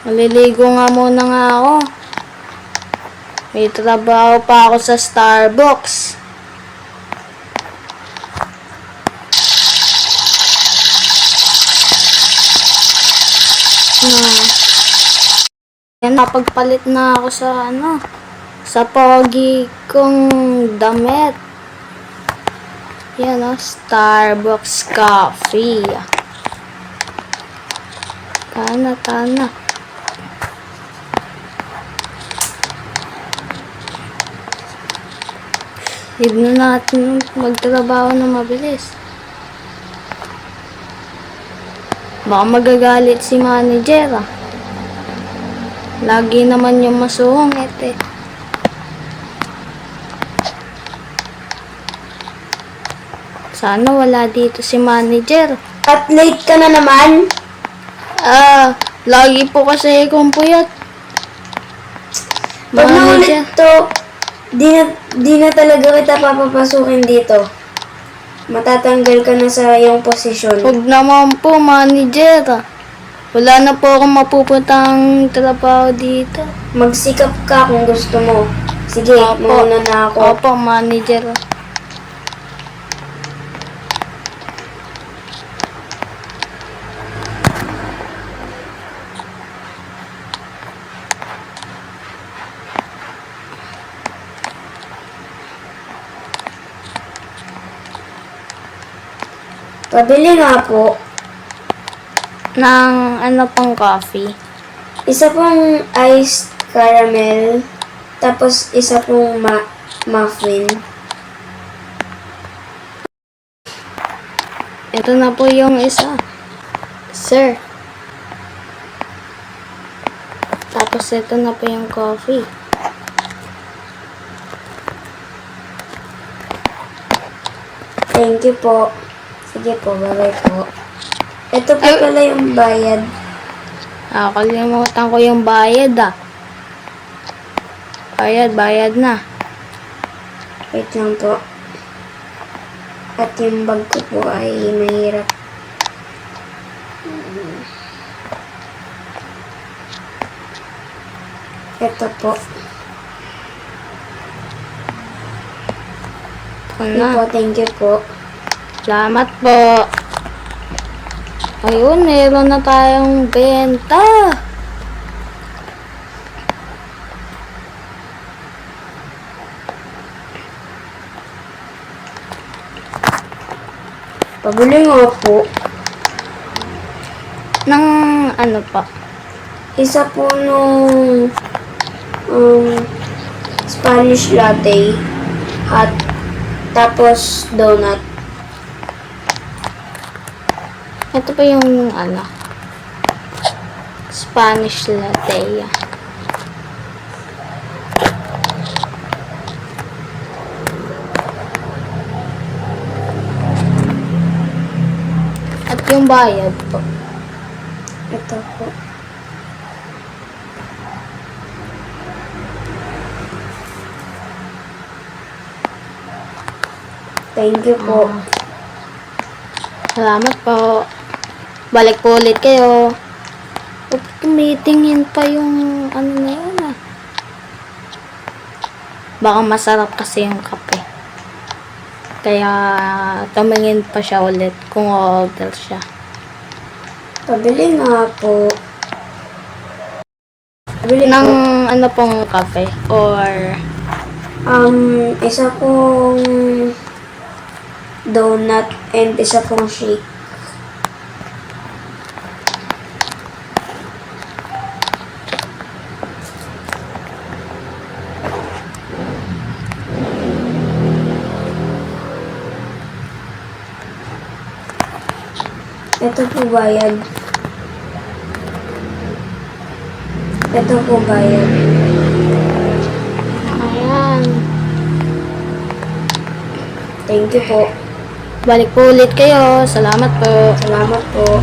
Maliligo nga muna nga ako. May trabaho pa ako sa Starbucks. Yan, napagpalit na ako sa sa pogi kong damit. Yan Starbucks coffee. Tana. Hindi na natin magtrabaho na mabilis. Baka magagalit si manager Lagi naman yung masungit Sana wala dito si manager. At late ka na naman? Lagi po kasi kung puyat. Pag naulit to, di na talaga kita papapasukin dito. Matatanggal ka na sa iyong posisyon. Huwag naman po, manager. Wala na po akong mapupuntang trabaho dito. Magsikap ka kung gusto mo. Sige, mauna na ako. Opo, manager. Pabili nga po. Ng pang coffee? Isa pong iced caramel. Tapos isa pong muffin. Ito na po yung isa. Sir. Tapos ito na po yung coffee. Thank you po. Sige po, bye-bye po. Ito po pala yung bayad. Kalimutan ko yung bayad Bayad na. Wait lang po. At yung bag ko po ay mahirap. Ito po. Thank you po. Salamat po. Ayun, meron na tayong benta. Pabili nga po. Ng pa? Isa po nung Spanish latte, hot, tapos donut. Ito pa yung Spanish latte. At yung bayad po. Ito po. Thank you po. Salamat po. Balik po ulit kayo. Tumitingin pa yung na yun Baka masarap kasi yung kape. Kaya tumingin pa siya ulit kung order siya. Pabili nga po. Pabili ng pong kape or isa pong donut and isa pong shake. Ito po bayad. Ito po bayad. ayan. Thank you po. Balik po ulit kayo. Salamat po. Salamat po.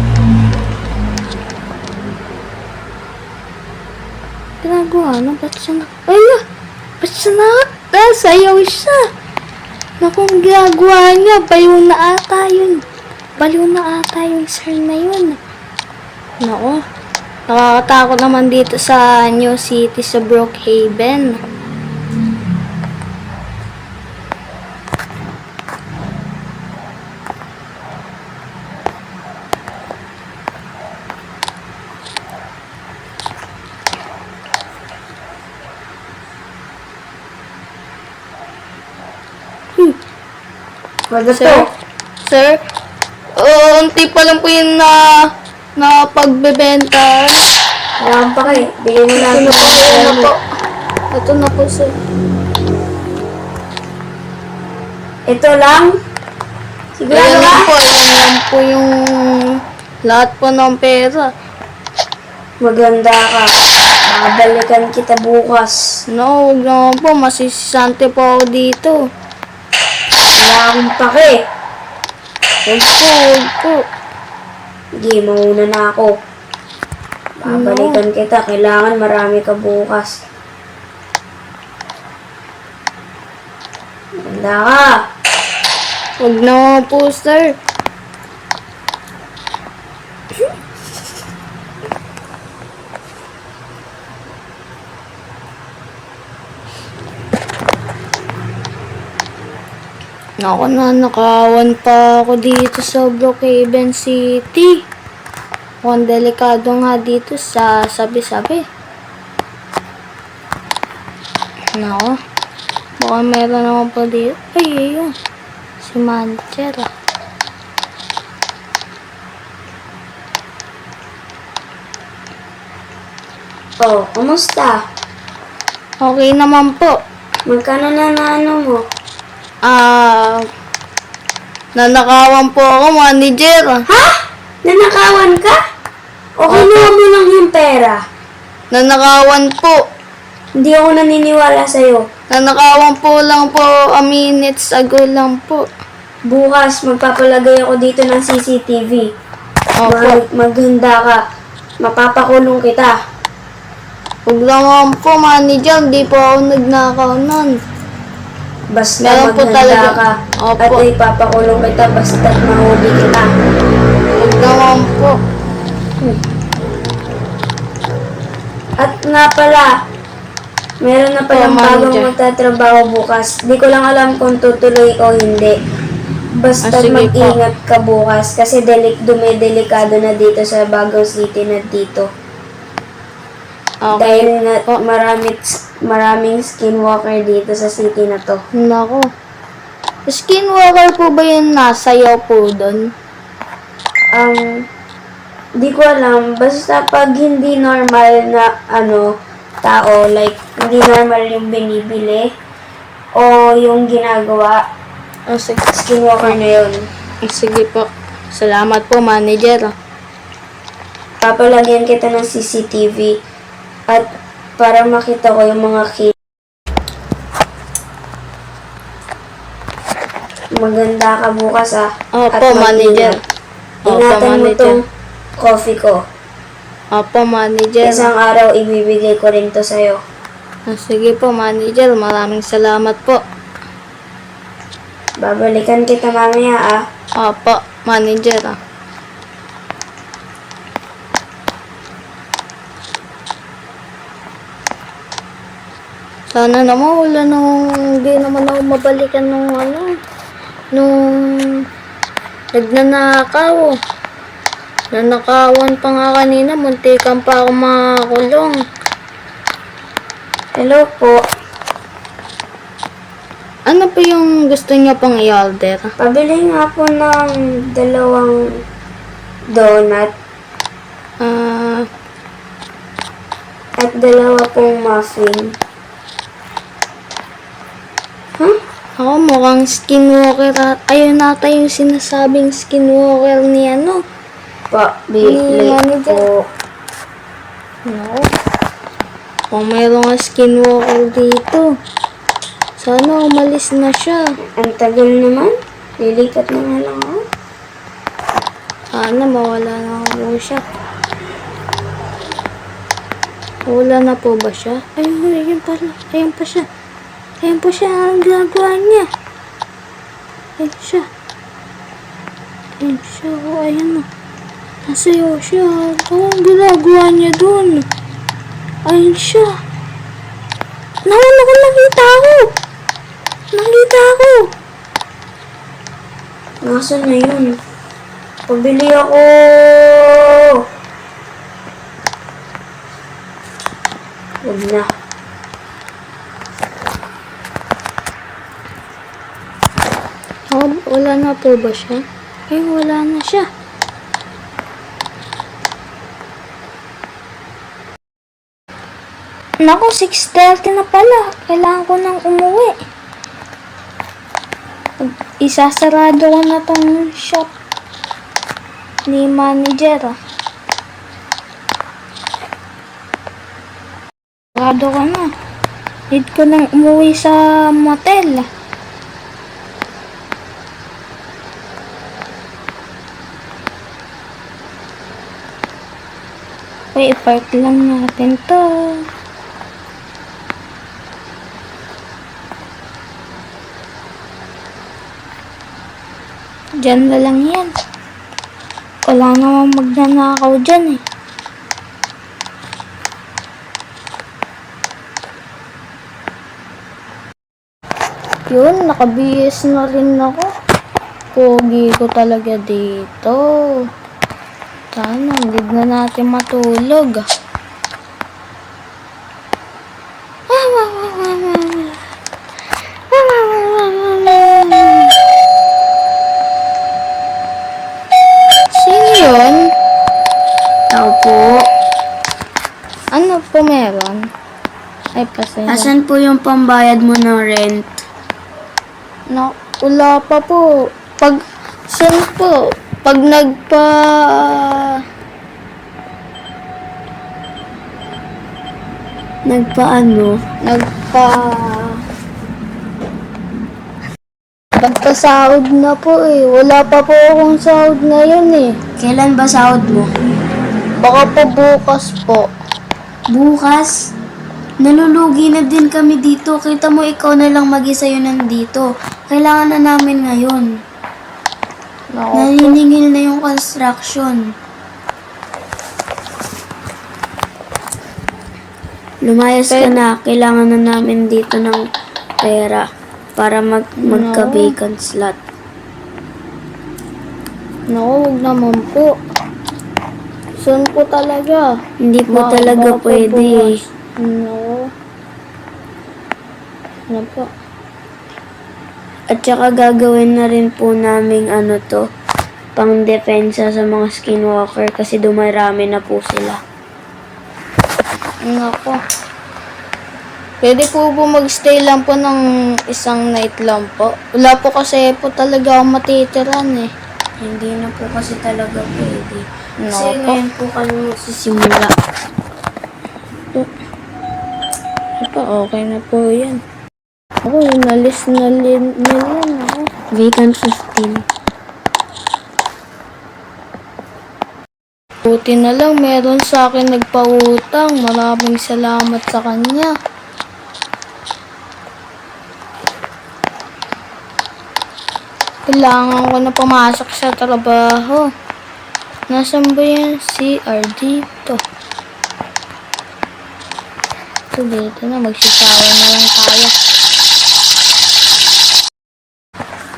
Ginagawa na, ba't siya ba't siya sayaw siya. Naku, ang ginagawa niya, baliw na ata yun. Baliw na ata yung sir na yun. Nako, Nakakatakot naman dito sa New City sa Brookhaven. What the Sir? Sir? Unti pa lang po yung na pagbebenta. Wala pa kayo. Bigyan mo lang. Ito na po. Ito na po, sir. Ito lang? Sigurado Ayan ka? lang po. Ayan lang po yung lahat po ng pera. Maganda ka. Babalikan kita bukas. No, huwag naman po. Masisisante po ako dito. Wala akong pake. Huwag po, huwag po. Sige, mauna na ako. Babalikan kita. Kailangan marami ka bukas. Maganda ka. Huwag naman po, sir. Ako na, nakawan pa ako dito sa Brookhaven City. Mukhang delikado nga dito sa sabi-sabi. Nako. Baka meron naman pa dito. Ay, ayun. Si manager. Oh, kumusta? Okay naman po. Magkano na ano mo? Nanakawan po ako, manager. Ha? Nanakawan ka? O kinuha mo lang yung pera? Nanakawan po. Hindi ako naniniwala sa'yo. Nanakawan po lang po a minutes ago lang po. Bukas, magpapalagay ako dito ng CCTV. Opo. Maghanda ka. Mapapakulong kita. Huwag naman po, manager. Di po ako nagnakaw nun. Basta Meron po maghanda talaga. ka. Opo. At ipapakulong kita basta't mahuli kita. Huwag naman po. At nga pala, meron na palang bagong manager. magtatrabaho bukas. Di ko lang alam kung tutuloy o hindi. Basta Sige po. mag-ingat ka bukas kasi dumidelikado na dito sa bagong city na dito. Okay. Dahil nga maraming skinwalker dito sa city na to. Nako. Skinwalker po ba yung nasayaw po doon? Di ko alam. Basta pag hindi normal na tao, like hindi normal yung binibili o yung ginagawa, Sige. skinwalker na yun. Sige po. Salamat po, manager. Papalagyan kita ng CCTV at para makita ko yung mga Maganda ka bukas Opo, at manager. Opo, Ingatan mo manager. tong coffee ko. Opo, manager. Isang araw ibibigay ko rin to sa'yo. Sige po, manager. Maraming salamat po. Babalikan kita mamaya Opo, manager. Sana naman wala hindi naman ako mabalikan nung nagnanakaw. Nanakawan pa nga kanina, muntikan pa ako makakulong. Hello po. Ano po yung gusto niyo pang i-order? Pabili nga po ng 2 donut at 2 pong muffin. Ako mukhang skinwalker. Ayun nata yung sinasabing skinwalker ni Bili manager. po. No. Kung mayroong nga skinwalker dito, sana umalis na siya. Ang tagal naman. Lilipat na nga lang ako. Sana mawala na po siya. Wala na po ba siya? Ayun pala. Ayun pa siya. Ayun po siya ang ginagawa niya. Ayun siya. Ayun siya. Ayun o. Nasa Yoshi ah. Anong ginagawa niya dun? Ayun siya. Nakita ako! Nakita ako! Nasaan na yun? Pabili ako! Huwag na. Oh, wala na po ba siya? Eh, wala na siya. Naku, 6:30 na pala. Kailangan ko nang umuwi. Isasarado ko na tong shop ni manager. Sarado ko na. Need ko nang umuwi sa motel. Okay, i-park lang natin to. Diyan na lang yan. Wala namang magnanakaw dyan eh. Yun, nakabihis na rin ako. Pogi ko talaga dito. Sana, hindi na natin matulog. Sino yun? Tao po. Ano po meron? Ay, pasensya. Asan po yung pambayad mo ng rent? No, wala pa po. Saan po? Pag nagpasahod na po eh. Wala pa po akong sahod ngayon eh. Kailan ba sahod mo? Baka po bukas po. Bukas? Nalulugi na din kami dito. Kita mo, ikaw na lang mag-isa yun nandito. Kailangan na namin ngayon. Naku, Naniningil na yung construction. Lumayas ka na. Kailangan na namin dito ng pera para magka-vacant slot. naku, wag naman po. Soon po talaga. Hindi po talaga Baka po pwede. bukas. No. Ano po? At saka gagawin na rin po namin pang depensa sa mga skinwalker kasi dumarami na po sila. Nako. Pwede po magstay lang po ng isang night lang po. Wala po kasi po talaga akong matitiran eh. Hindi na po kasi talaga pwede. Kasi Nako. ngayon po kami magsisimula. Ito, okay na po yan. Ako, inalis na nila ako. Vacant 15. Buti na lang, meron sa akin nagpautang. Maraming salamat sa kanya. Kailangan ko na pumasok sa trabaho. Nasaan ba yan? CR dito. Ito dito na, magsisawa na lang tayo.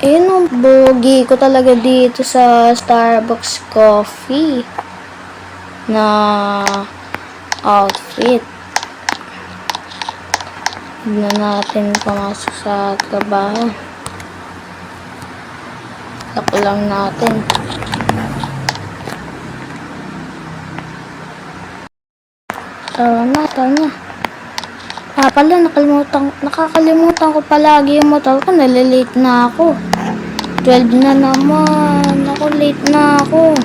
Ayun ang bogi ko talaga dito sa Starbucks coffee na outfit. Hindi na natin pumasok sa trabaho. Lock lang natin. Tara na. Pala, nakakalimutan ko palagi yung motor ko. Nalilate na ako. 12 na naman. Ako, late na ako.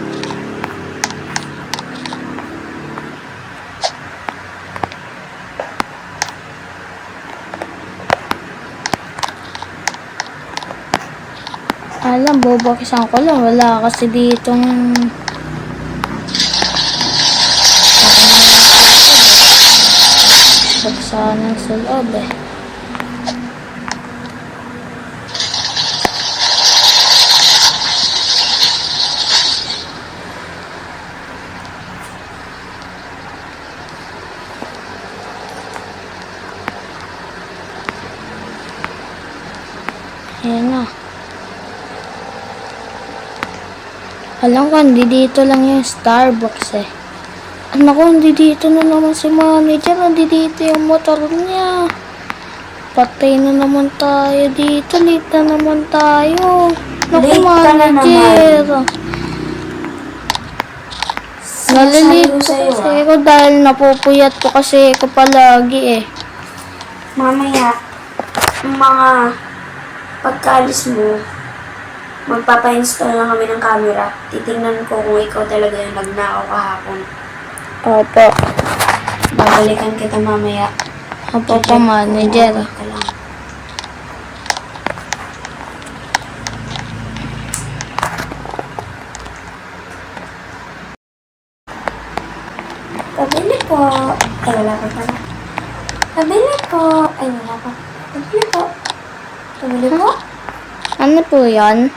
Alam, bubukisan ko lang. Wala kasi ditong... Buksanan sa loob eh. Ayan na. Alam ko, hindi dito lang yung Starbucks eh. Anak ko, hindi dito na naman si manager. Hindi dito yung motor niya. Patay na naman tayo dito. Late na naman tayo. Naku, Late ka na manager. Nalilate Sinasabi ko sa'yo, kasi ako dahil napupuyat ko kasi ako palagi eh. Mamaya, yung mga pagkaalis mo, magpapa-install lang kami ng camera. Titingnan ko kung ikaw talaga yung nagnakaw kahapon. Opo. Babalikan kita mamaya. Opo po, manager. Ka lang. Pabili po. Ay, wala pa pala. Pabili po. Ay, wala pa. Pabili po. Pabili po. Ano po yan?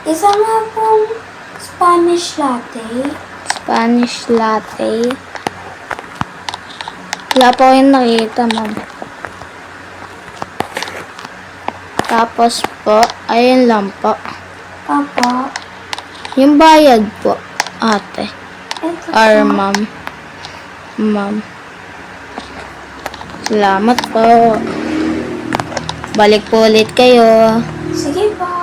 Isa nga pong Spanish latte. Spanish latte. Wala po yung nakita, ma'am. Tapos po, ayun lang po. Papa. Yung bayad po, ate. Ito Or po. ma'am. Ma'am. Salamat po. Balik po ulit kayo. Sige po.